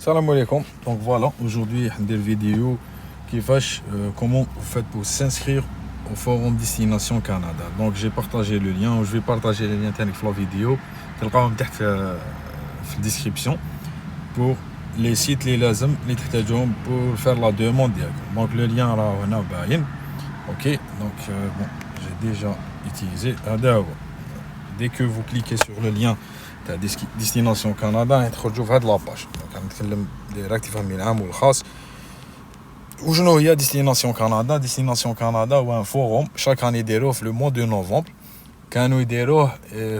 Salam alaikum. Donc voilà, aujourd'hui, une vidéo qui fâche comment vous faites pour s'inscrire au forum Destination Canada. Donc j'ai partagé le lien, je vais partager le lien dans la vidéo. تلقاهم تحت في الديسكريبسيون pour les sites les لازم اللي تحتاجوهم pour faire la demande ديالكم. Donc le lien راه هنا باين. OK, donc bon, j'ai déjà utilisé هذا هو. Dès que vous cliquez sur le lien تاع Destination Canada تخرجوا في هذه لاباج. دونك غنتكلم ديريكت تفهم العام والخاص. وشنو هي Destination Canada؟ Destination Canada هو ان فوروم شاك اني يديروه في لو موا دو نوفمبر. كانوا يديروه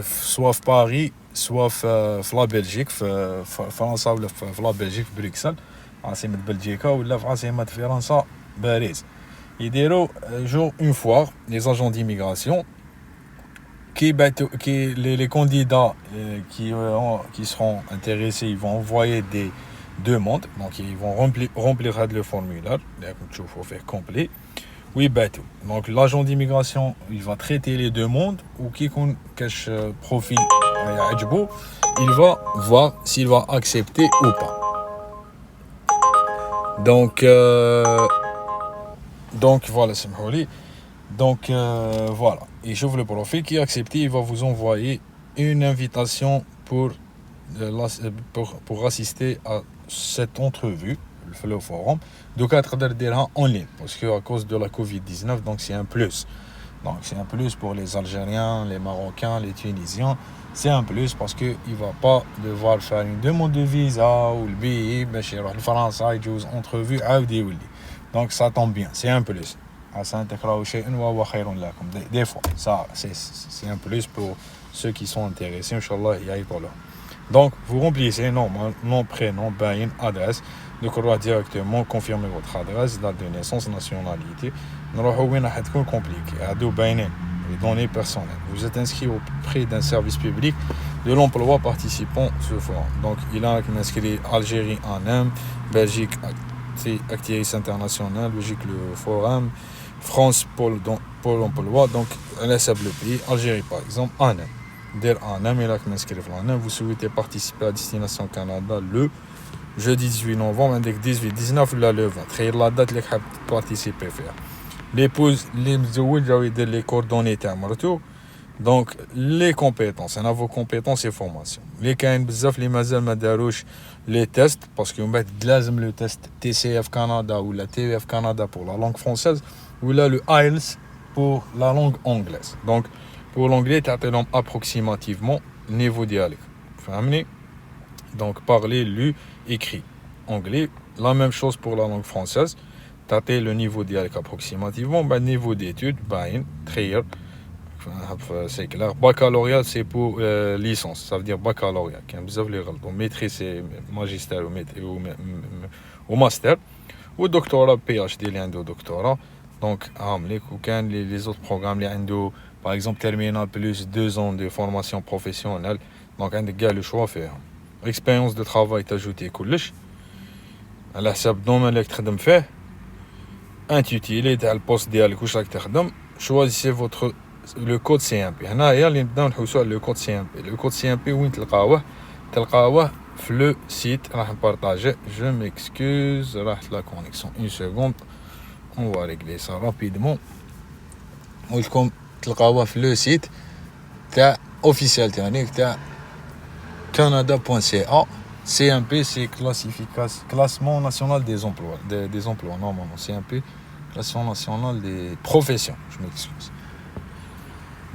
سوا في باريس سوا في لا بلجيك في فرنسا ولا في لا بلجيك في بروكسل عاصمة بلجيكا ولا في عاصمة فرنسا باريس. يديروا jour une fois les agents d'immigration qui les candidats qui seront intéressés, ils vont envoyer des demandes, donc ils vont remplir le formulaire, il faut faire complet. Oui, donc l'agent d'immigration, il va traiter les demandes ou qui cache profil, il va voir s'il va accepter ou pas. Donc voilà, c'est Mouli. Donc voilà, il ouvre le profil qui est accepté, il va vous envoyer une invitation pour assister à cette entrevue, le forum. Donc à travers en ligne, parce qu'à cause de la Covid-19, donc c'est un plus. Donc c'est un plus pour les Algériens, les Marocains, les Tunisiens. C'est un plus parce qu'il ne va pas devoir faire une demande de visa ou le billet, le français, il entrevue, donc ça tombe bien, c'est un plus. Des fois, ça c'est un plus pour ceux qui sont intéressés, Inch'Allah, il y a pour là. Donc, vous remplissez nom, prénom, bain, adresse. Donc, on va directement confirmer votre adresse, date de naissance, nationalité. C'est compliqué. Les données personnelles. Vous êtes inscrit auprès d'un service public de l'emploi participant à ce forum. Donc, il a inscrit Algérie en M, Belgique, Activités internationales, Belgique le forum, France Pôle emploi. Donc, elle est le pays, Algérie par exemple, en M. Vous souhaitez participer à Destination Canada le jeudi 18 novembre avec 18-19 le 20. Créer la date اللي حاب participer faire. L'épouse اللي متزوج جاو يدير les coordonnées تاع مرتو. Donc les compétences, انا vos compétences et formations. اللي كاين بزاف اللي مازال ما داروش les tests parce que من بعد لازم le test TCF Canada ou la TEF Canada pour la langue française ou là le IELTS pour la langue anglaise. Donc pour l'anglais, tu as approximativement le niveau dialecte. Donc, parler, lu, écrit. Anglais, la même chose pour la langue française. Tu as le niveau dialecte approximativement. Niveau d'études, c'est clair. Baccalauréat, c'est pour licence. Ça veut dire baccalauréat. Maîtrise, c'est magistère ou master. Ou doctorat, PhD, doctorat. Donc, les autres programmes, par exemple, terminal plus 2 ans de formation professionnelle. Donc, un gars le choix à faire. Expérience de travail t'ajouter كلش. على حسب الدومين اللي تخدم فيه. Intitulé تاع البوست ديالك واش راك تخدم. Choisissez le code CMP. هنايا اللي نبداو نحوسوا على le code CMP. Le code CMP وين تلقاوه في le site راح نبارطاجي. Je m'excuse, راحت la connexion. Une seconde. On va régler ça rapidement. ولكم تلقاوه في le site تاع officiel تاعنا تاع canada.ca. CMP c'est classement national des emplois normalement. CMP classement national des professions, je m'excuse,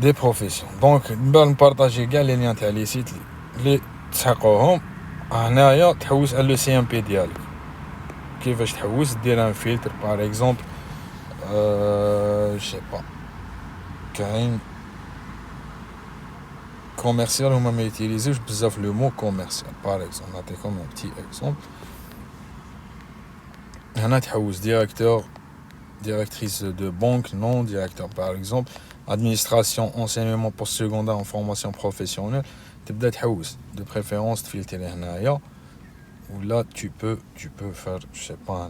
des professions. Donc نبغي نبارطاجي كاع لي ليان تاع لي سيت اللي تحققوهم. هنايا تحوس على le CMP ديالك. كيفاش تحوس دير ان فلتر par exemple je sais pas كاين commercial, on m'a utilisé le mot commercial. Par exemple, on a comme un petit exemple. On a directeur, directrice de banque, non, directeur par exemple, administration, enseignement postsecondaire en formation professionnelle. De préférence, filtrer هنايا. Ou là, tu peux faire, je sais pas,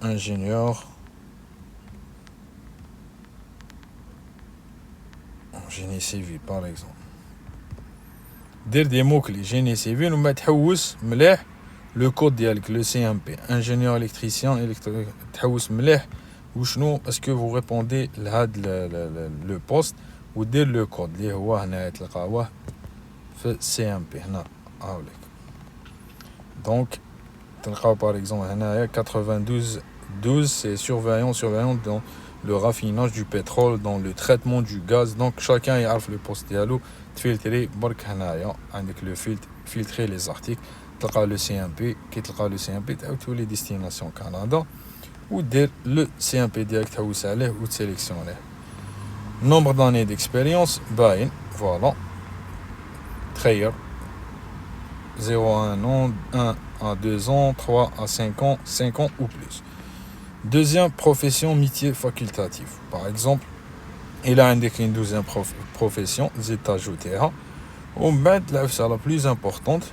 ingénieur. Génie civil par exemple. دير دي مو كلي جيني سيفيل وما تحوس مليح لو كود ديالك لو سي ام بي انجينيور الكتريسيان تحوس مليح وشنو اسكو فو ريبوندي لهاد لو بوست ودير لو كود اللي هو هنا تلقاوه في سي ام بي هنا هاوليك. دونك تلقاو باغ اكزومبل هنايا 92 c'est surveillant dans le raffinage du pétrole, dans le traitement du gaz. Donc chacun يعرف le poste ديالو تفلتري برك هنايا عندك لو filtrer les articles تلقى le CMP كي تلقى le CMP تعاود تولي destination Canada ودير le CMP ديالك تحوس عليه وتسيليكسيونيه. nombre d'années d'expérience باين voilà تخير 0 à 1 an, 1 à 2 ans, 3 à 5 ans, 5 ans ou plus. Deuxième profession, métier facultatif. Par exemple, il a indiqué une deuxième profession, c'est ajouté à. Ou maintenant, c'est la plus importante.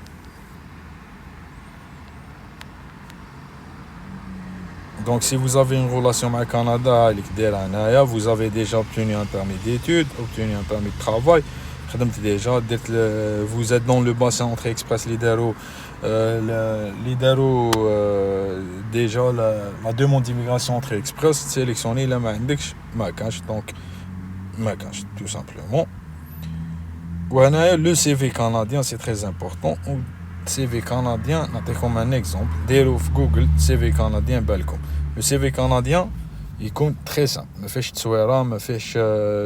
Donc, si vous avez une relation avec le Canada, vous avez déjà obtenu un permis d'études, obtenu un permis de travail. Déjà, vous êtes dans le bassin entrée express Lidero, déjà la demande d'immigration entrée express sélectionnée la macache donc macache tout simplement. Le CV canadien c'est très important. CV canadien, comme un exemple, Google CV canadien Balcom. Le CV canadien il compte très simple. ما فيش تصويره ما فيش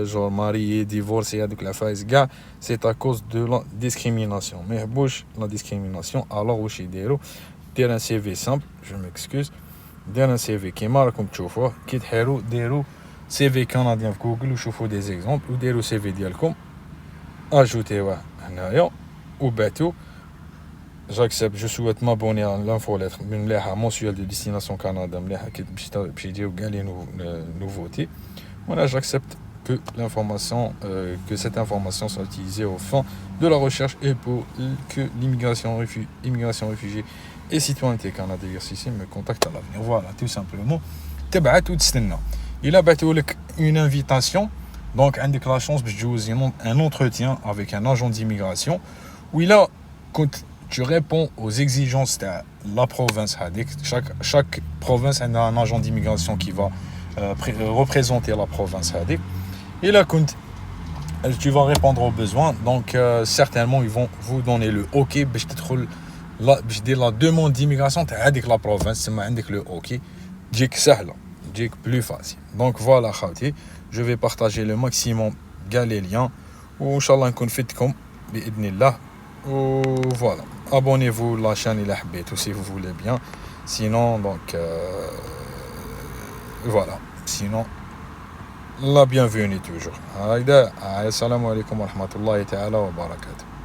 genre marié divorcé avec la phase gars, c'est à cause de la discrimination. Mais bouge la discrimination alors واش يديروا دير un CV simple, je m'excuse. دير un CV كيما راكم تشوفوه كي تحيروا ديروا CV canadien في جوجل وشوفوا des exemples وديروا CV ديالكم اجوتيوه هنايا وبعتوا. J'accepte, je souhaite m'abonner à l'infolettre mensuelle de Destination Canada باش يديروا كاع les nouveautés. Voilà, j'accepte que cette information soit utilisée aux fins de la recherche et pour que l'immigration réfugiée et citoyenneté Canada exercice me contacte à l'avenir. Voilà, tout simplement. تبعت وتستنى. Il a battu une invitation. Donc عندك la chance باش تجوز un entretien avec un agent d'immigration où il a tu réponds aux exigences de la province. Chaque province a un agent d'immigration qui va représenter la province. Et là, tu vas répondre aux besoins. Donc, certainement, ils vont vous donner le OK. La demande d'immigration, tu as la province, c'est le OK. C'est plus facile. Donc, voilà, je vais partager le maximum les liens. Inch'Allah, نكون فدتكم بإذن الله. Voilà, abonnez-vous la chaîne il a si vous voulez bien. Sinon donc voilà, sinon la bienvenue toujours. Assalamu alaikum wa rahmatullahi ta'ala wa barakatuh.